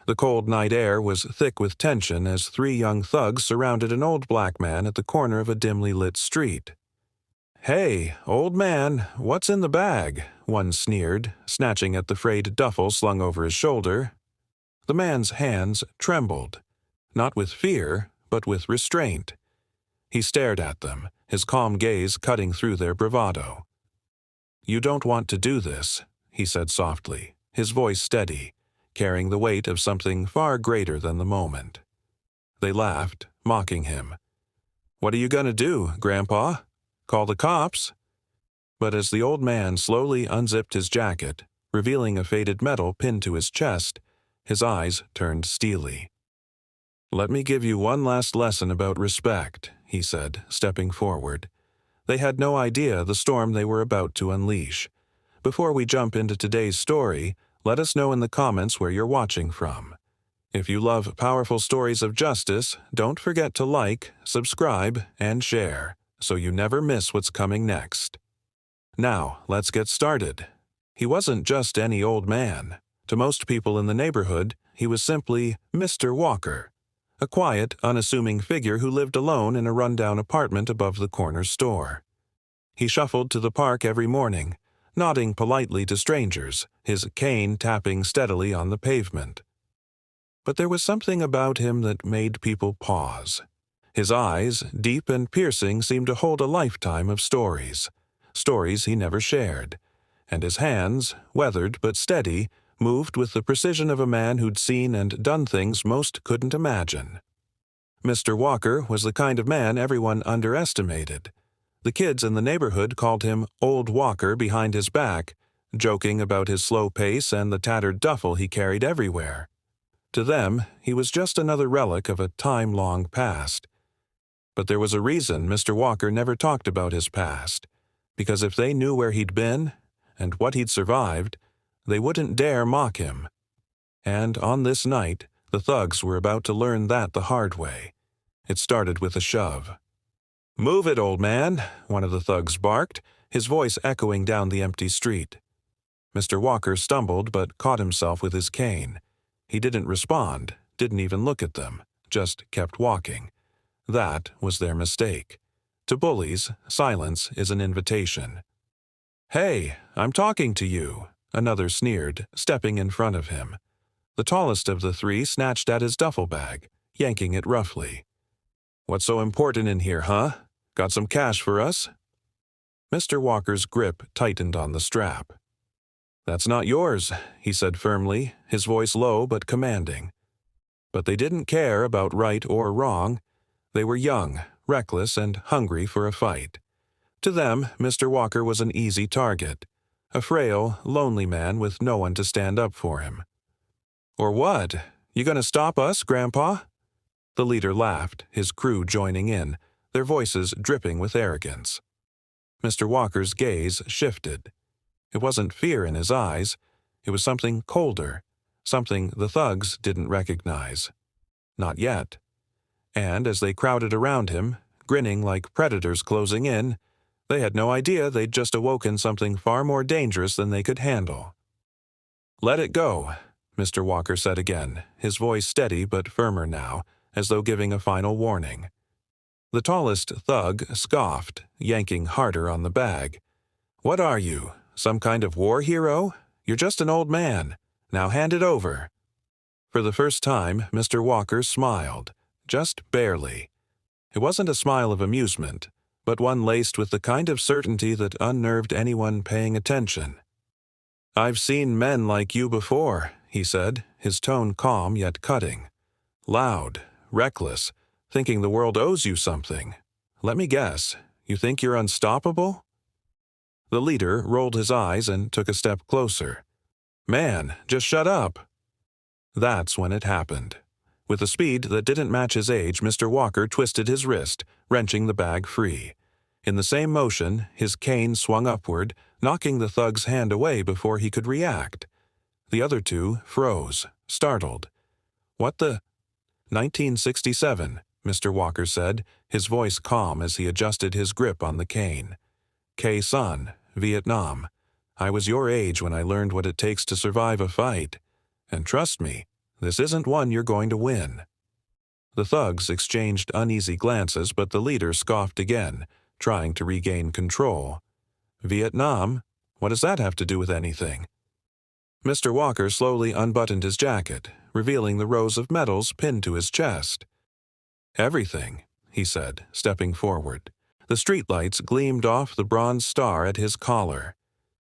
The cold night air was thick with tension as three young thugs surrounded an old black man at the corner of a dimly lit street. "Hey, old man, what's in the bag?" one sneered, snatching at the frayed duffel slung over his shoulder. The man's hands trembled, not with fear, but with restraint. He stared at them, his calm gaze cutting through their bravado. "You don't want to do this," he said softly, his voice steady, carrying the weight of something far greater than the moment. They laughed, mocking him. "What are you going to do, Grandpa? Call the cops?" But as the old man slowly unzipped his jacket, revealing a faded medal pinned to his chest, his eyes turned steely. "Let me give you one last lesson about respect," he said, stepping forward. They had no idea the storm they were about to unleash. Before we jump into today's story, let us know in the comments where you're watching from. If you love powerful stories of justice, don't forget to like, subscribe, and share, so you never miss what's coming next. Now, let's get started. He wasn't just any old man. To most people in the neighborhood, he was simply Mr. Walker, a quiet, unassuming figure who lived alone in a rundown apartment above the corner store. He shuffled to the park every morning, nodding politely to strangers, his cane tapping steadily on the pavement. But there was something about him that made people pause. His eyes, deep and piercing, seemed to hold a lifetime of stories he never shared, and his hands, weathered but steady, moved with the precision of a man who'd seen and done things most couldn't imagine. Mr. Walker was the kind of man everyone underestimated. The kids in the neighborhood called him Old Walker behind his back, joking about his slow pace and the tattered duffel he carried everywhere. To them, he was just another relic of a time-long past. But there was a reason Mr. Walker never talked about his past, because if they knew where he'd been and what he'd survived, they wouldn't dare mock him. And on this night, the thugs were about to learn that the hard way. It started with a shove. "Move it, old man," one of the thugs barked, his voice echoing down the empty street. Mr. Walker stumbled but caught himself with his cane. He didn't respond, didn't even look at them, just kept walking. That was their mistake. To bullies, silence is an invitation. "Hey, I'm talking to you," another sneered, stepping in front of him. The tallest of the three snatched at his duffel bag, yanking it roughly. "What's so important in here, huh? Got some cash for us?" Mr. Walker's grip tightened on the strap. "That's not yours," he said firmly, his voice low but commanding. But they didn't care about right or wrong. They were young, reckless, and hungry for a fight. To them, Mr. Walker was an easy target, a frail, lonely man with no one to stand up for him. "Or what? You gonna stop us, Grandpa?" The leader laughed, his crew joining in, their voices dripping with arrogance. Mr. Walker's gaze shifted. It wasn't fear in his eyes, it was something colder, something the thugs didn't recognize. Not yet. And as they crowded around him, grinning like predators closing in, they had no idea they'd just awoken something far more dangerous than they could handle. "Let it go," Mr. Walker said again, his voice steady but firmer now, as though giving a final warning. The tallest thug scoffed, yanking harder on the bag. "What are you, some kind of war hero? You're just an old man. Now hand it over." For the first time, Mr. Walker smiled, just barely. It wasn't a smile of amusement, but one laced with the kind of certainty that unnerved anyone paying attention. "I've seen men like you before," he said, his tone calm yet cutting. "Loud, reckless, thinking the world owes you something. Let me guess, you think you're unstoppable?" The leader rolled his eyes and took a step closer. "Man, just shut up." That's when it happened. With a speed that didn't match his age, Mr. Walker twisted his wrist, wrenching the bag free. In the same motion, his cane swung upward, knocking the thug's hand away before he could react. The other two froze, startled. "What the—" "1967, Mr. Walker said, his voice calm as he adjusted his grip on the cane. "Khe-Sanh, Vietnam. I was your age when I learned what it takes to survive a fight. And trust me, This isn't one you're going to win." The thugs exchanged uneasy glances, but the leader scoffed again, trying to regain control. "Vietnam? What does that have to do with anything?" Mr. Walker slowly unbuttoned his jacket, revealing the rows of medals pinned to his chest. "Everything," he said, stepping forward. The streetlights gleamed off the bronze star at his collar.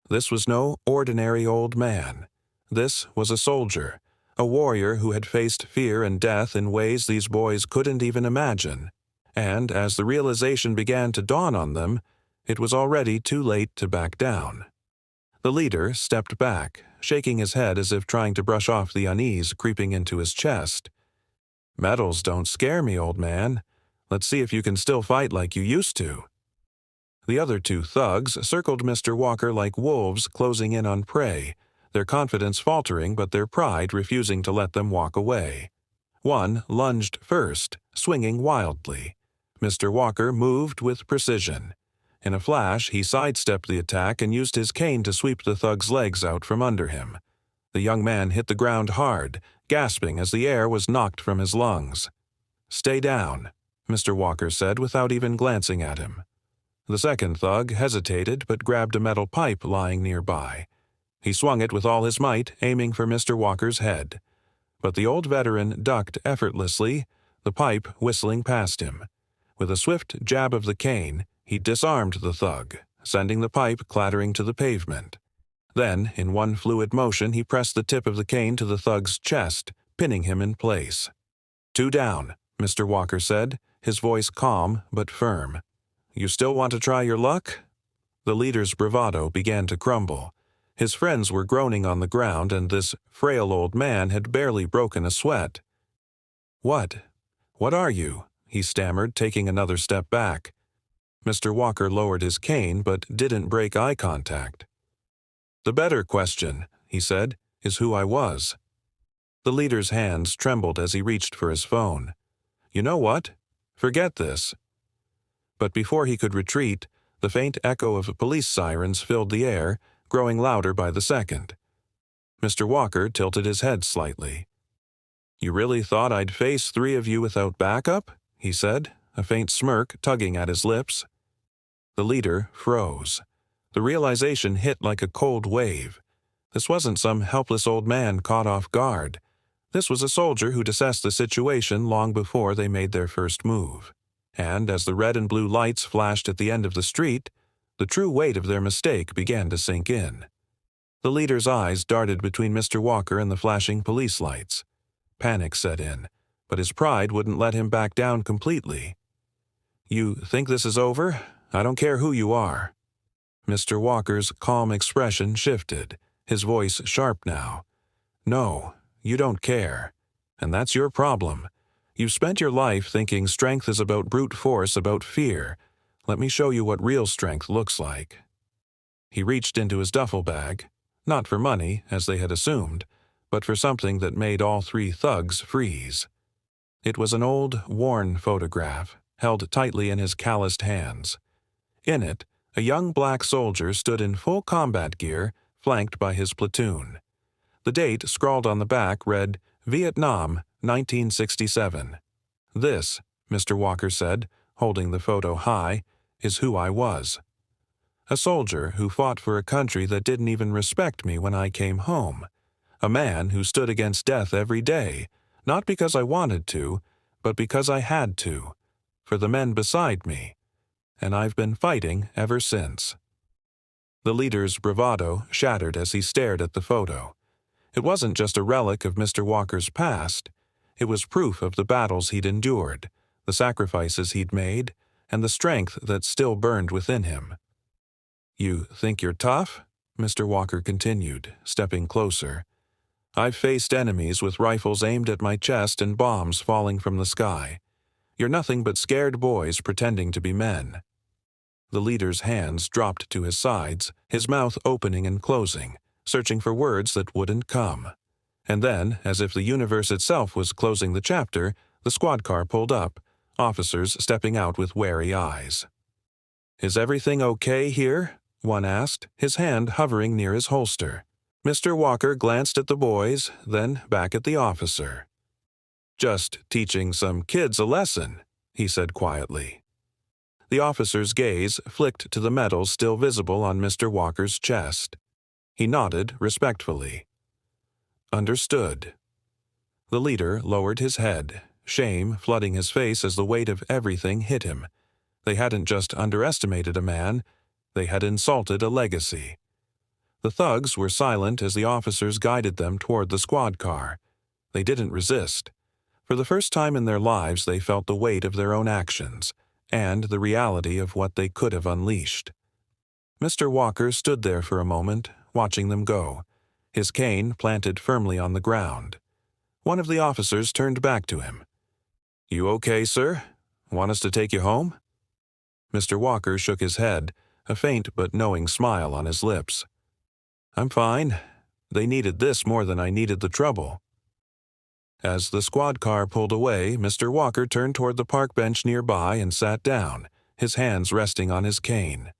This was no ordinary old man. This was a soldier, a warrior who had faced fear and death in ways these boys couldn't even imagine. And as the realization began to dawn on them, it was already too late to back down. The leader stepped back, shaking his head as if trying to brush off the unease creeping into his chest. "Medals don't scare me, old man. Let's see if you can still fight like you used to." The other two thugs circled Mr. Walker like wolves closing in on prey, their confidence faltering but their pride refusing to let them walk away. One lunged first, swinging wildly. Mr. Walker moved with precision. In a flash, he sidestepped the attack and used his cane to sweep the thug's legs out from under him. The young man hit the ground hard, gasping as the air was knocked from his lungs. "Stay down," Mr. Walker said without even glancing at him. The second thug hesitated but grabbed a metal pipe lying nearby. He swung it with all his might, aiming for Mr. Walker's head. But the old veteran ducked effortlessly, the pipe whistling past him. With a swift jab of the cane, he disarmed the thug, sending the pipe clattering to the pavement. Then, in one fluid motion, he pressed the tip of the cane to the thug's chest, pinning him in place. "Two down," Mr. Walker said, his voice calm but firm. "You still want to try your luck?" The leader's bravado began to crumble. His friends were groaning on the ground, and this frail old man had barely broken a sweat. What are you?" he stammered, taking another step back. Mr. Walker lowered his cane but didn't break eye contact. "The better question," he said, "is who I was." The leader's hands trembled as he reached for his phone. "You know what? Forget this." But before he could retreat, the faint echo of police sirens filled the air, growing louder by the second. Mr. Walker tilted his head slightly. "You really thought I'd face three of you without backup?" he said, a faint smirk tugging at his lips. The leader froze. The realization hit like a cold wave. This wasn't some helpless old man caught off guard. This was a soldier who'd assessed the situation long before they made their first move. And as the red and blue lights flashed at the end of the street, the true weight of their mistake began to sink in. The leader's eyes darted between Mr. Walker and the flashing police lights. Panic set in, but his pride wouldn't let him back down completely. "You think this is over? I don't care who you are." Mr. Walker's calm expression shifted, his voice sharp now. "No, you don't care. And that's your problem. You've spent your life thinking strength is about brute force, about fear. Let me show you what real strength looks like." He reached into his duffel bag, not for money, as they had assumed, but for something that made all three thugs freeze. It was an old, worn photograph, held tightly in his calloused hands. In it, a young black soldier stood in full combat gear, flanked by his platoon. The date scrawled on the back read, "Vietnam, 1967. "This," Mr. Walker said, holding the photo high, "is who I was. A soldier who fought for a country that didn't even respect me when I came home. A man who stood against death every day, not because I wanted to, but because I had to, for the men beside me. And I've been fighting ever since." The leader's bravado shattered as he stared at the photo. It wasn't just a relic of Mr. Walker's past. It was proof of the battles he'd endured, the sacrifices he'd made, and the strength that still burned within him. "You think you're tough?" Mr. Walker continued, stepping closer. "I've faced enemies with rifles aimed at my chest and bombs falling from the sky. You're nothing but scared boys pretending to be men." The leader's hands dropped to his sides, his mouth opening and closing, searching for words that wouldn't come. And then, as if the universe itself was closing the chapter, the squad car pulled up, officers stepping out with wary eyes. "Is everything okay here?" one asked, his hand hovering near his holster. Mr. Walker glanced at the boys, then back at the officer. "Just teaching some kids a lesson," he said quietly. The officer's gaze flicked to the medals still visible on Mr. Walker's chest. He nodded respectfully. "Understood." The leader lowered his head, shame flooding his face as the weight of everything hit him. They hadn't just underestimated a man, they had insulted a legacy. The thugs were silent as the officers guided them toward the squad car. They didn't resist. For the first time in their lives, they felt the weight of their own actions, and the reality of what they could have unleashed. Mr. Walker stood there for a moment, watching them go, his cane planted firmly on the ground. One of the officers turned back to him. "You okay, sir? Want us to take you home?" Mr. Walker shook his head, a faint but knowing smile on his lips. "I'm fine. They needed this more than I needed the trouble." As the squad car pulled away, Mr. Walker turned toward the park bench nearby and sat down, his hands resting on his cane.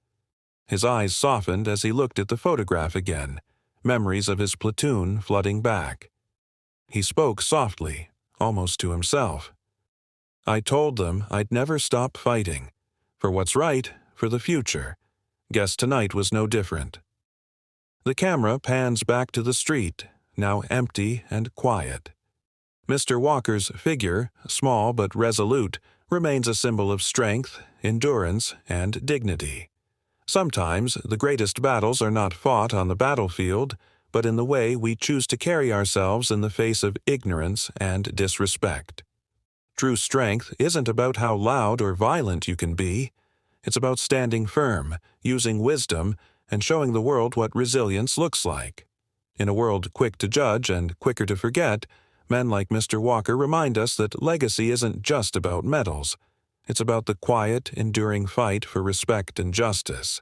His eyes softened as he looked at the photograph again, memories of his platoon flooding back. He spoke softly, almost to himself. "I told them I'd never stop fighting. For what's right, for the future. Guess tonight was no different." The camera pans back to the street, now empty and quiet. Mr. Walker's figure, small but resolute, remains a symbol of strength, endurance, and dignity. Sometimes the greatest battles are not fought on the battlefield, but in the way we choose to carry ourselves in the face of ignorance and disrespect. True strength isn't about how loud or violent you can be. It's about standing firm, using wisdom, and showing the world what resilience looks like. In a world quick to judge and quicker to forget, men like Mr. Walker remind us that legacy isn't just about medals. It's about the quiet, enduring fight for respect and justice.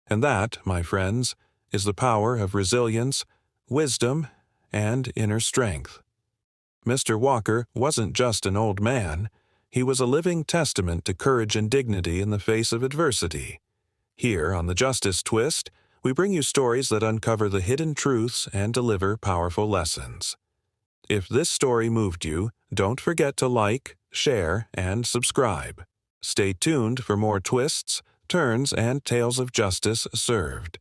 And that, my friends, is the power of resilience, wisdom, and inner strength. Mr. Walker wasn't just an old man. He was a living testament to courage and dignity in the face of adversity. Here on the Justice Twist, we bring you stories that uncover the hidden truths and deliver powerful lessons. If this story moved you, don't forget to like, share, and subscribe. Stay tuned for more twists, turns, and tales of justice served.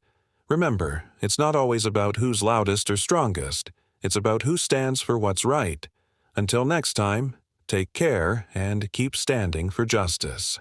Remember, it's not always about who's loudest or strongest. It's about who stands for what's right. Until next time, take care and keep standing for justice.